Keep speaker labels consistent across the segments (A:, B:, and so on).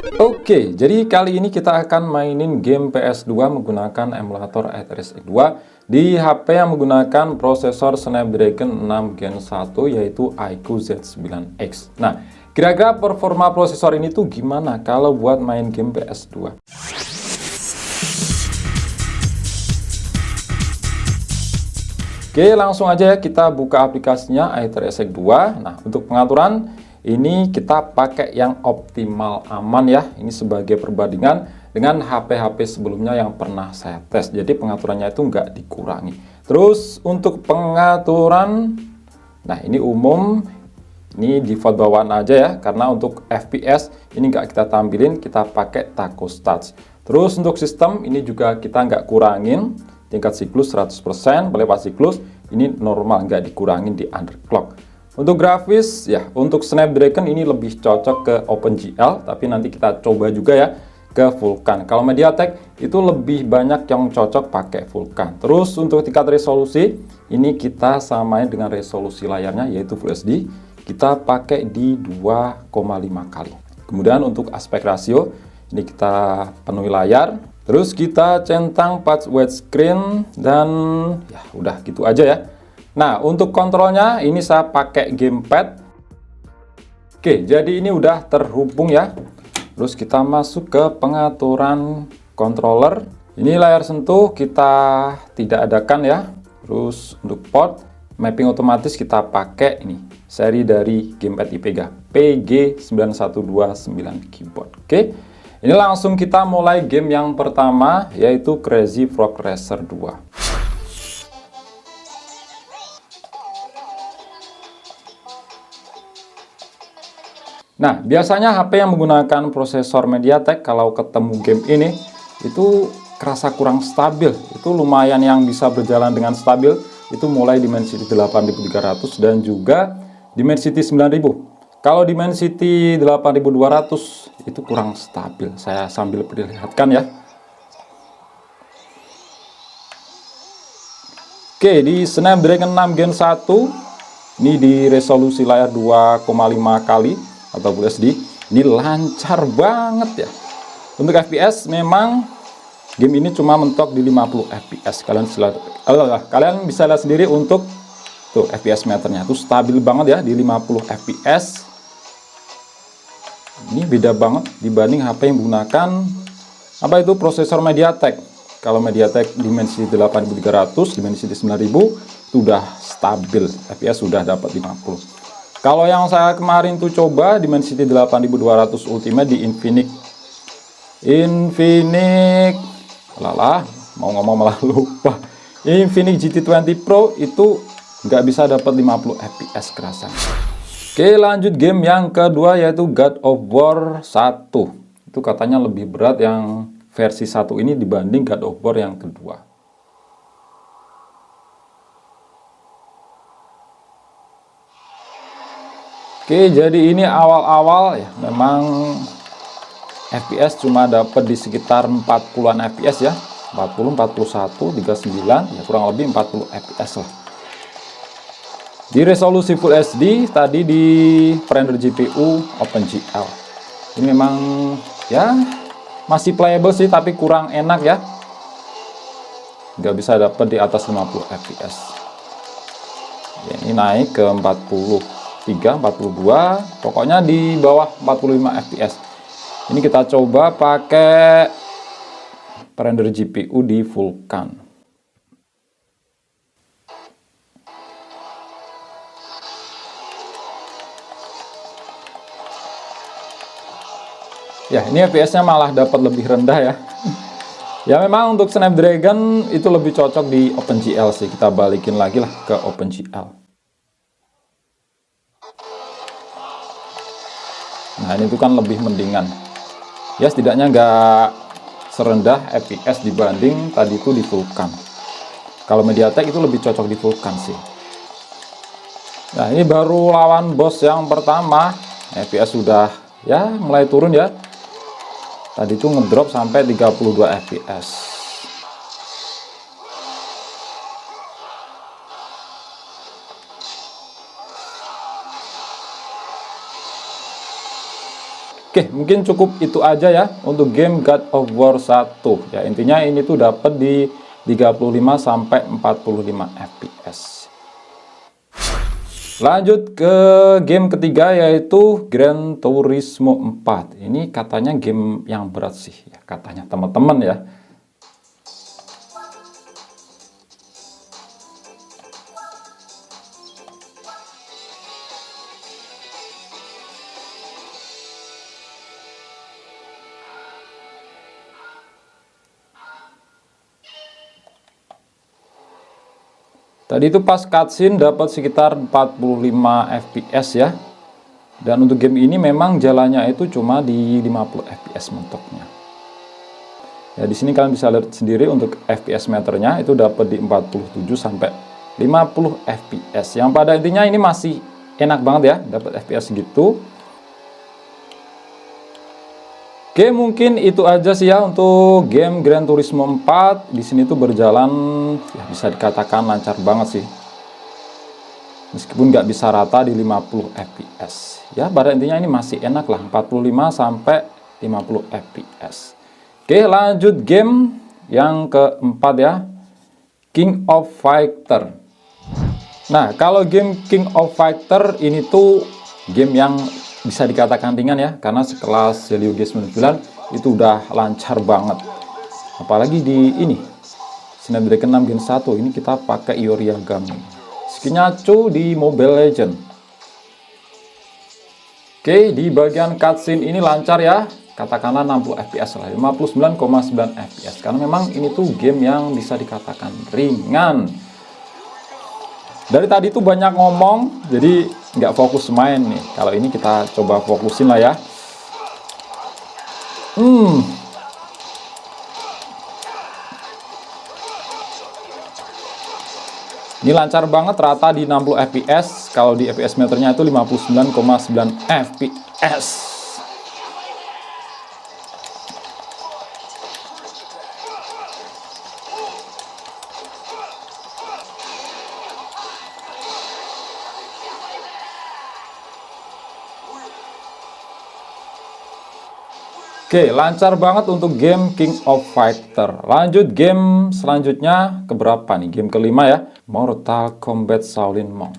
A: Oke, jadi kali ini kita akan mainin game PS2 menggunakan emulator HyperX 2 di HP yang menggunakan prosesor Snapdragon 6 Gen 1 yaitu iQOO Z9X. Nah, kira-kira performa prosesor ini tuh gimana kalau buat main game PS2? Oke, langsung aja ya kita buka aplikasinya HyperX 2. Nah, untuk pengaturan ini kita pakai yang optimal aman ya. Ini sebagai perbandingan dengan HP-HP sebelumnya yang pernah saya tes. Jadi pengaturannya itu nggak dikurangi. Terus untuk pengaturan, nah ini umum, ini default bawaan aja ya. Karena untuk FPS ini nggak kita tampilin, kita pakai Taco Stats. Terus untuk sistem ini juga kita nggak kurangin. Tingkat siklus 100%, pelepas siklus ini normal, nggak dikurangin di underclock. Untuk grafis, ya untuk Snapdragon ini lebih cocok ke OpenGL, tapi nanti kita coba juga ya ke Vulkan. Kalau MediaTek itu lebih banyak yang cocok pakai Vulkan. Terus untuk tingkat resolusi, ini kita samain dengan resolusi layarnya yaitu Full HD. Kita pakai di 2,5 kali. Kemudian untuk aspek rasio, ini kita penuhi layar. Terus kita centang patch widescreen dan ya udah gitu aja ya. Nah, untuk kontrolnya ini saya pakai gamepad. Oke, jadi ini udah terhubung ya. Terus kita masuk ke pengaturan controller. Ini layar sentuh kita tidak adakan ya. Terus untuk port, mapping otomatis kita pakai ini. Seri dari gamepad IPEGA PG9129 keyboard. Oke. Ini langsung kita mulai game yang pertama yaitu Crazy Frog Racer 2. Nah, biasanya HP yang menggunakan prosesor MediaTek kalau ketemu game ini itu kerasa kurang stabil. Itu lumayan yang bisa berjalan dengan stabil itu mulai Dimensity 8300 dan juga Dimensity 9000. Kalau Dimensity 8200 itu kurang stabil. Saya sambil perlihatkan ya. Oke, di Snapdragon 6 Gen 1 ini di resolusi layar 2,5 kali atau Full HD, ini lancar banget ya. Untuk FPS memang game ini cuma mentok di 50 FPS. Kalian bisa lihat sendiri untuk tuh FPS meternya itu stabil banget ya di 50 FPS. Ini beda banget dibanding HP yang menggunakan apa itu prosesor MediaTek. Kalau MediaTek Dimensity 8300, Dimensity 9000 itu udah stabil, FPS sudah dapat 50. Kalau yang saya kemarin tuh coba Dimensity 8200 Ultimate di Infinix, mau ngomong malah lupa. Infinix GT20 Pro itu nggak bisa dapat 50 FPS kerasa. Oke, lanjut game yang kedua yaitu God of War 1. Itu katanya lebih berat yang versi 1 ini dibanding God of War yang kedua. Oke, jadi ini awal-awal ya, memang FPS cuma dapat di sekitar 40-an FPS ya. 40, 41, 39, ya kurang lebih 40 FPS lah. Di resolusi Full HD, tadi di render GPU OpenGL. Ini memang ya masih playable sih, tapi kurang enak ya. Nggak bisa dapat di atas 50 FPS. Ya, ini naik ke 43, 42, pokoknya di bawah 45 fps. Ini kita coba pakai render GPU di Vulkan. Ya, ini fps-nya malah dapat lebih rendah ya. Ya memang untuk Snapdragon itu lebih cocok di OpenGL sih. Kita balikin lagi lah ke OpenGL. Nah ini tuh kan lebih mendingan. Ya setidaknya nggak serendah FPS dibanding tadi itu di Vulkan. Kalau MediaTek itu lebih cocok di Vulkan sih. Nah ini baru lawan bos yang pertama. FPS sudah ya mulai turun ya. Tadi itu ngedrop sampai 32 fps. Oke, mungkin cukup itu aja ya untuk game God of War 1. Ya, intinya ini tuh dapat di 35 sampai 45 fps. Lanjut ke game ketiga yaitu Gran Turismo 4. Ini katanya game yang berat sih ya, katanya teman-teman ya. Tadi itu pas cutscene dapat sekitar 45 fps ya. Dan untuk game ini memang jalannya itu cuma di 50 fps mentoknya. Ya, di sini kalian bisa lihat sendiri untuk fps meternya itu dapat di 47 sampai 50 fps. Yang pada intinya ini masih enak banget ya, dapat fps gitu. Oke, mungkin itu aja sih ya untuk game Gran Turismo 4. Di sini tuh berjalan ya bisa dikatakan lancar banget sih. Meskipun nggak bisa rata di 50 fps. Ya, pada intinya ini masih enak lah, 45 sampai 50 fps. Oke, lanjut game yang keempat ya. King of Fighter. Nah, kalau game King of Fighter ini tuh game yang bisa dikatakan ringan ya, karena sekelas Helio G99 itu udah lancar banget. Apalagi di ini Snapdragon 6 Gen 1 ini kita pakai Ioria Gami. Skinnya cu di Mobile Legend. Oke, di bagian cutscene ini lancar ya, katakanlah 60 fps lah, 59,9 fps. Karena memang ini tuh game yang bisa dikatakan ringan. Dari tadi tuh banyak ngomong, jadi nggak fokus main nih. Kalau ini kita coba fokusin lah ya. Ini lancar banget, rata di 60 fps. Kalau di fps meternya itu 59,9 fps. Oke, lancar banget untuk game King of Fighter. Lanjut game selanjutnya, keberapa nih? Game kelima ya, Mortal Kombat Shaolin Monk.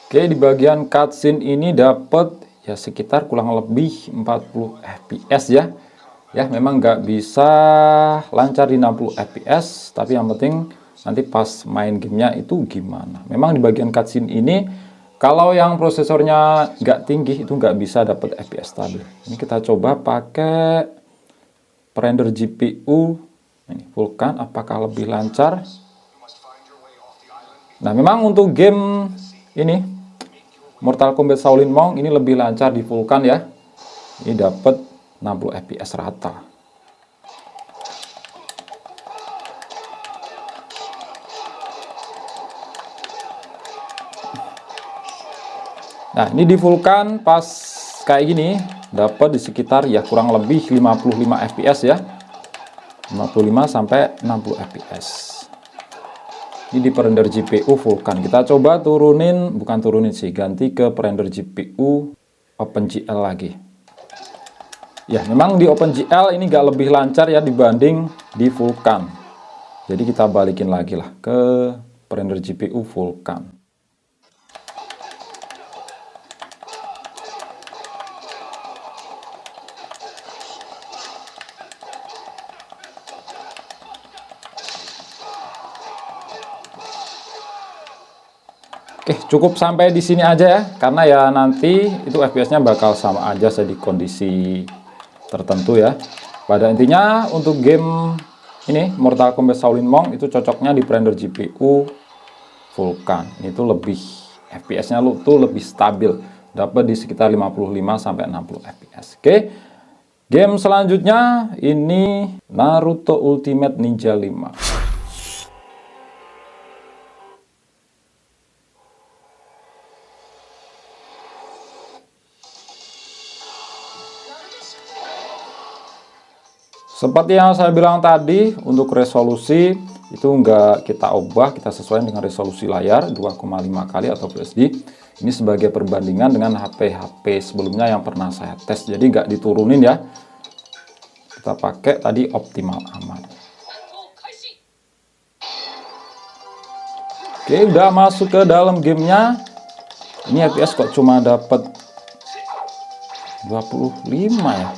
A: Oke, di bagian cutscene ini dapat ya sekitar kurang lebih 40 fps ya. Ya, memang nggak bisa lancar di 60 fps, tapi yang penting nanti pas main gamenya itu gimana. Memang di bagian cutscene ini, kalau yang prosesornya nggak tinggi itu nggak bisa dapat fps stabil. Ini kita coba pakai render GPU, ini Vulkan, apakah lebih lancar? Nah, memang untuk game ini Mortal Kombat Shaolin Monk ini lebih lancar di Vulkan ya. Ini dapat 60 fps rata. Nah, ini di Vulkan pas kayak gini dapat di sekitar ya kurang lebih 55 fps ya. 55 sampai 60 fps. Ini di render GPU Vulkan. Kita coba turunin, bukan turunin sih, ganti ke render GPU OpenGL lagi. Ya, memang di OpenGL ini nggak lebih lancar ya dibanding di Vulkan. Jadi kita balikin lagi lah ke render GPU Vulkan. Oke, cukup sampai di sini aja ya, karena ya nanti itu FPS-nya bakal sama aja di kondisi tertentu ya. Pada intinya untuk game ini Mortal Kombat Shaolin Monk itu cocoknya di render GPU Vulkan. Itu lebih FPS-nya tuh lebih stabil, dapat di sekitar 55 sampai 60 FPS. Oke. Game selanjutnya ini Naruto Ultimate Ninja 5. Seperti yang saya bilang tadi, untuk resolusi itu enggak kita ubah, kita sesuaikan dengan resolusi layar 2,5 kali atau Full HD. Ini sebagai perbandingan dengan HP-HP sebelumnya yang pernah saya tes, jadi enggak diturunin ya. Kita pakai tadi optimal aman. Oke, udah masuk ke dalam gamenya. Ini FPS kok cuma dapat 25 ya.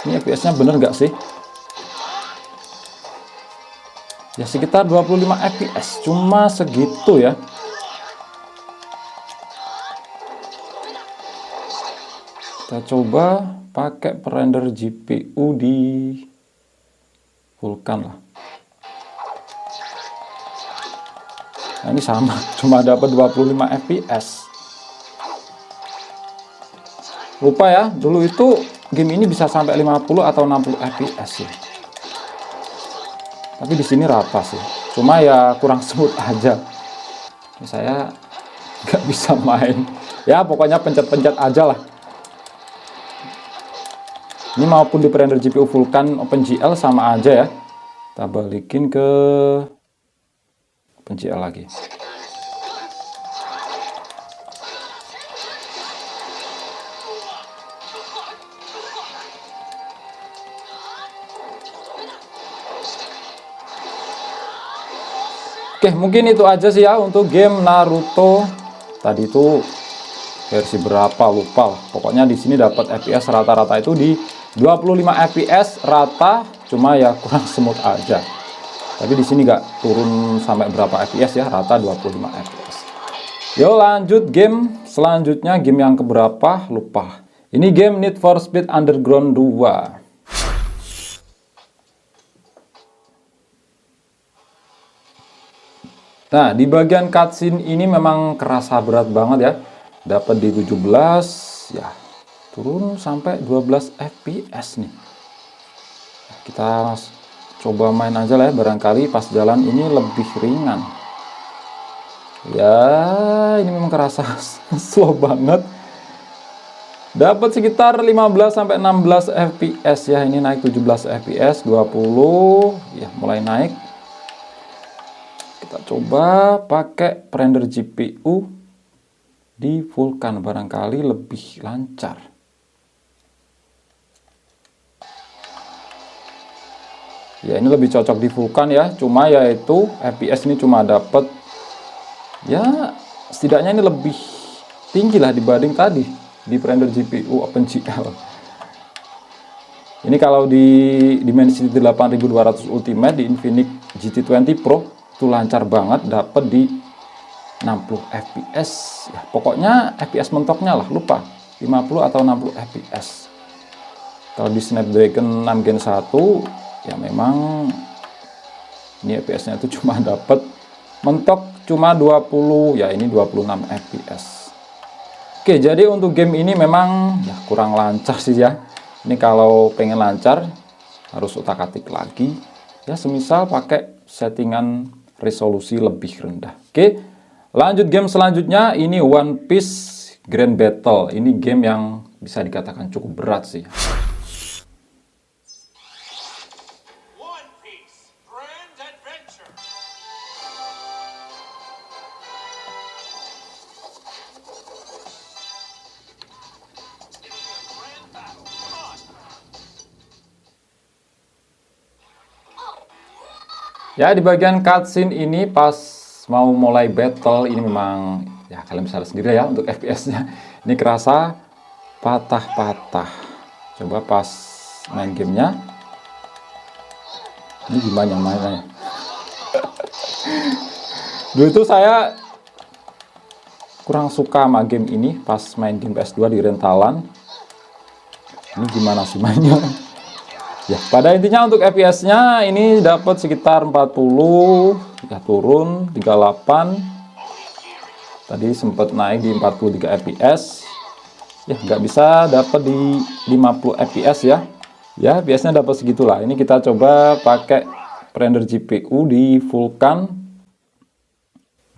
A: Ini FPS-nya bener nggak sih? Ya sekitar 25 FPS, cuma segitu ya. Kita coba pakai render GPU di Vulkan lah. Nah, ini sama, cuma dapat 25 FPS. Lupa ya, dulu itu game ini bisa sampai 50 atau 60 FPS ya. Tapi di sini rata sih. Cuma ya kurang smooth aja. Ini saya nggak bisa main. Ya pokoknya pencet-pencet aja lah. Ini maupun di render GPU Vulkan OpenGL sama aja ya. Kita balikin ke OpenGL lagi. Oke, mungkin itu aja sih ya untuk game Naruto. Tadi itu versi berapa lupa lah. Pokoknya di sini dapat FPS rata-rata itu di 25 FPS rata, cuma ya kurang smooth aja. Tapi di sini nggak turun sampai berapa FPS ya, rata 25 FPS. Yo lanjut game selanjutnya, game yang keberapa lupa. Ini game Need for Speed Underground 2. Nah, di bagian cutscene ini memang kerasa berat banget ya. Dapat di 17 ya. Turun sampai 12 FPS nih. Kita coba main aja lah ya, barangkali pas jalan ini lebih ringan. Ya, ini memang kerasa slow banget. Dapat sekitar 15 sampai 16 FPS ya. Ini naik 17 FPS, 20 ya mulai naik. Kita coba pakai render GPU di Vulkan, barangkali lebih lancar. Ya ini lebih cocok di Vulkan ya, cuma yaitu FPS ini cuma dapat ya setidaknya ini lebih tinggi lah dibanding tadi di render GPU OpenGL. Ini kalau di Dimensity 8200 Ultimate di Infinix GT20 Pro itu lancar banget, dapat di 60 FPS ya, pokoknya FPS mentoknya lah, lupa 50 atau 60 FPS. Kalau di Snapdragon 6 Gen 1 ya memang ini FPS nya itu cuma dapat mentok cuma 20 ya, ini 26 FPS. Oke, jadi untuk game ini memang ya kurang lancar sih ya. Ini kalau pengen lancar harus utak-atik lagi ya, semisal pakai settingan resolusi lebih rendah. Oke, lanjut game selanjutnya. Ini One Piece Grand Battle. Ini game yang bisa dikatakan cukup berat sih. One Piece Grand Adventure. Ya, di bagian cutscene ini pas mau mulai battle ini memang ya kalian bisa lihat sendiri ya untuk FPS-nya. Ini kerasa patah-patah. Coba pas main gamenya. Ini gimana yang mainnya? Dulu itu saya kurang suka sama game ini pas main game PS2 di rentalan. Ini gimana sih mainnya? Ya, pada intinya untuk FPS-nya ini dapat sekitar 40, ya turun 38. Tadi sempat naik di 43 FPS. Ya, nggak bisa dapat di 50 FPS ya. Ya, biasanya dapat segitulah. Ini kita coba pakai render GPU di Vulkan.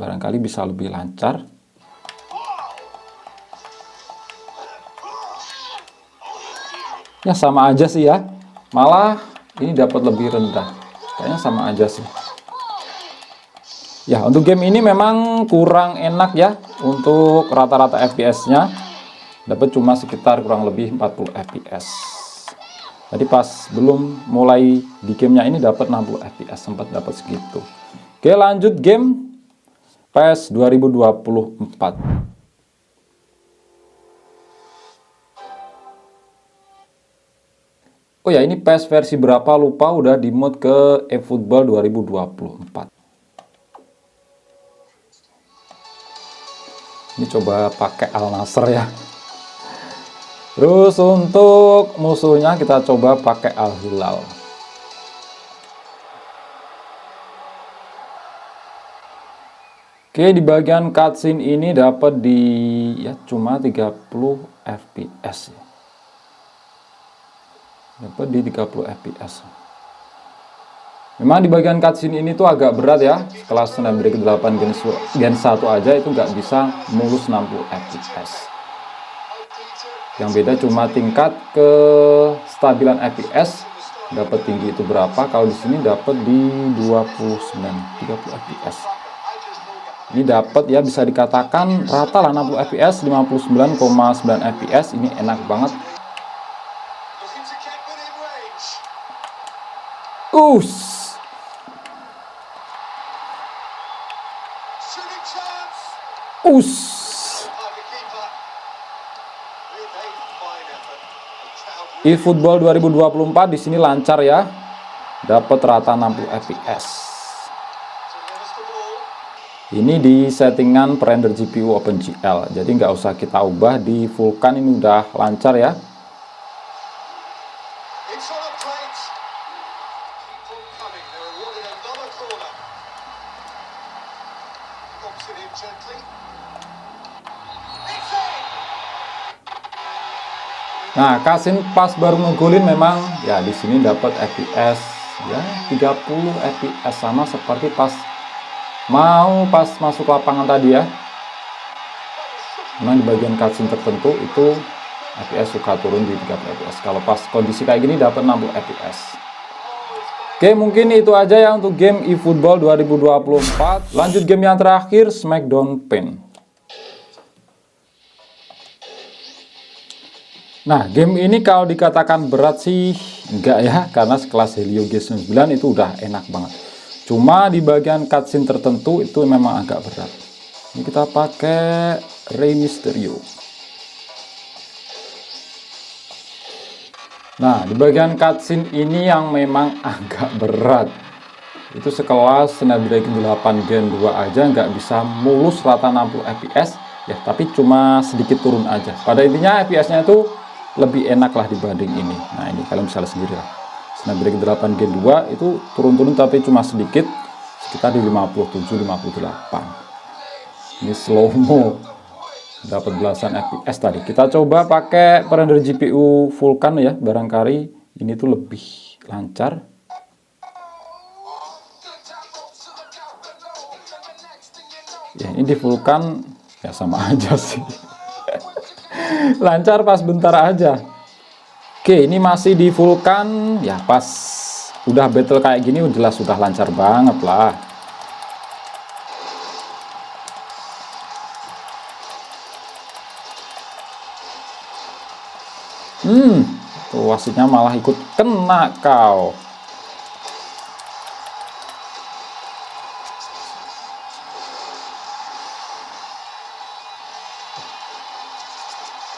A: Barangkali bisa lebih lancar. Ya sama aja sih ya. Malah ini dapat lebih rendah. Kayaknya sama aja sih. Ya, untuk game ini memang kurang enak ya untuk rata-rata FPS-nya. Dapat cuma sekitar kurang lebih 40 FPS. Tadi pas belum mulai di gamenya ini dapat 60 FPS, sempat dapat segitu. Oke, lanjut game PES 2024. Oh ya, ini PES versi berapa lupa, udah di mode ke eFootball 2024. Ini coba pakai Al Nassr ya. Terus untuk musuhnya kita coba pakai Al Hilal. Oke, di bagian cutscene ini dapat di ya cuma 30 FPS. Dapat di 30 FPS. Memang di bagian cutscene ini tuh agak berat ya. Kelas Snapdragon 8 Gen 1 aja itu nggak bisa mulus 60 FPS. Yang beda cuma tingkat kestabilan FPS, dapat tinggi itu berapa. Kalau di sini dapat di 29 30 FPS. Ini dapat ya, bisa dikatakan rata lah 60 FPS, 59,9 FPS. Ini enak banget. eFootball 2024 di sini lancar ya. Dapat rata 60 FPS. Ini di settingan prerender GPU OpenGL. Jadi nggak usah kita ubah, di Vulkan ini udah lancar ya. Nah, Kasin pas baru ngegolin memang ya di sini dapat FPS ya 30 FPS, sama seperti pas masuk lapangan tadi ya. Memang di bagian cutscene tertentu itu FPS suka turun di 30 FPS. Kalau pas kondisi kayak gini dapat 60 FPS. Oke, mungkin itu aja ya untuk game eFootball 2024. Lanjut game yang terakhir, Smackdown Paint. Nah, game ini kalau dikatakan berat sih enggak ya, karena sekelas Helio G99 itu udah enak banget. Cuma di bagian cutscene tertentu itu memang agak berat. Ini kita pakai Rey Mysterio. Nah, di bagian cutscene ini yang memang agak berat. Itu sekelas Snapdragon 8 Gen 2 aja nggak bisa mulus rata 60 FPS ya, tapi cuma sedikit turun aja. Pada intinya FPS-nya itu lebih enak lah dibanding ini. Nah, ini kalian bisa lihat sendiri lah. Snapdragon 8 Gen 2 itu turun-turun tapi cuma sedikit, sekitar di 57 58. Ini slow mo, dapat belasan FPS tadi. Kita coba pakai prerender GPU Vulkan ya, barangkali ini tuh lebih lancar. Ya, ini di Vulkan ya sama aja sih. Lancar pas bentar aja. Oke, ini masih di Vulkan ya, pas udah battle kayak gini jelas sudah lancar banget lah. Tuh wasitnya malah ikut kena kau.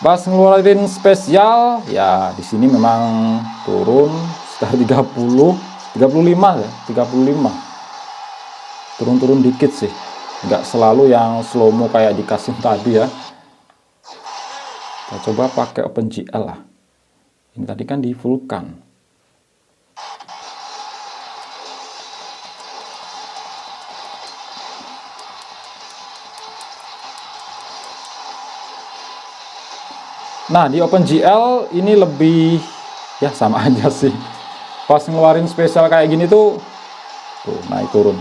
A: Pas ngeluarin spesial ya, di sini memang turun sekitar 35 ya, 35. Turun-turun dikit sih. Nggak selalu yang slow mo kayak dikasih tadi ya. Kita coba pakai OpenGL lah. Ini tadi kan di Vulkan. Nah, di OpenGL ini lebih ya sama aja sih. Pas ngeluarin spesial kayak gini tuh naik turun.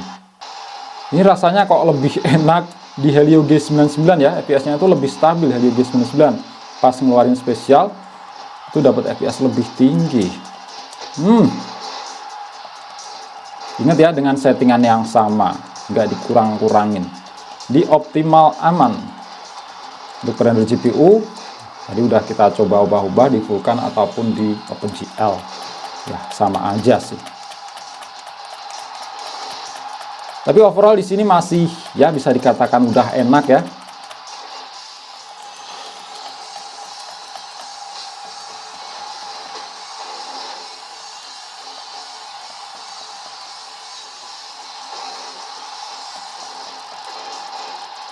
A: Ini rasanya kok lebih enak di Helio G99 ya. FPS-nya itu lebih stabil Helio G99. Pas ngeluarin spesial itu dapat FPS lebih tinggi. Ingat ya, dengan settingan yang sama, nggak dikurang-kurangin, di optimal aman. Untuk render GPU tadi udah kita coba ubah-ubah di Vulkan ataupun di OpenGL, ya sama aja sih. Tapi overall di sini masih ya bisa dikatakan udah enak ya.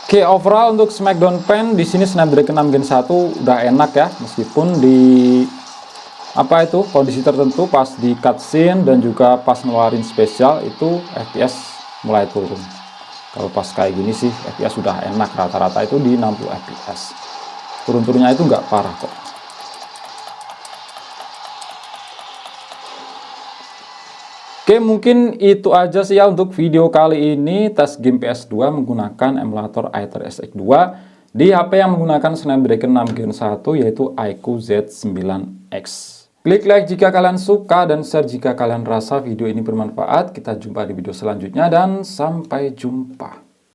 A: Oke, overall untuk Smackdown Pen di sini Snapdragon 6 Gen 1 udah enak ya, meskipun di kondisi tertentu pas di cutscene dan juga pas ngeluarin spesial itu FPS mulai turun. Kalau pas kayak gini sih FPS sudah enak, rata-rata itu di 60 FPS. Turun-turunnya itu nggak parah kok. Oke, mungkin itu aja sih ya untuk video kali ini tes game PS2 menggunakan emulator Aether SX2 di HP yang menggunakan Snapdragon 6 Gen 1 yaitu iQOO Z9X. Klik like jika kalian suka dan share jika kalian rasa video ini bermanfaat. Kita jumpa di video selanjutnya dan sampai jumpa.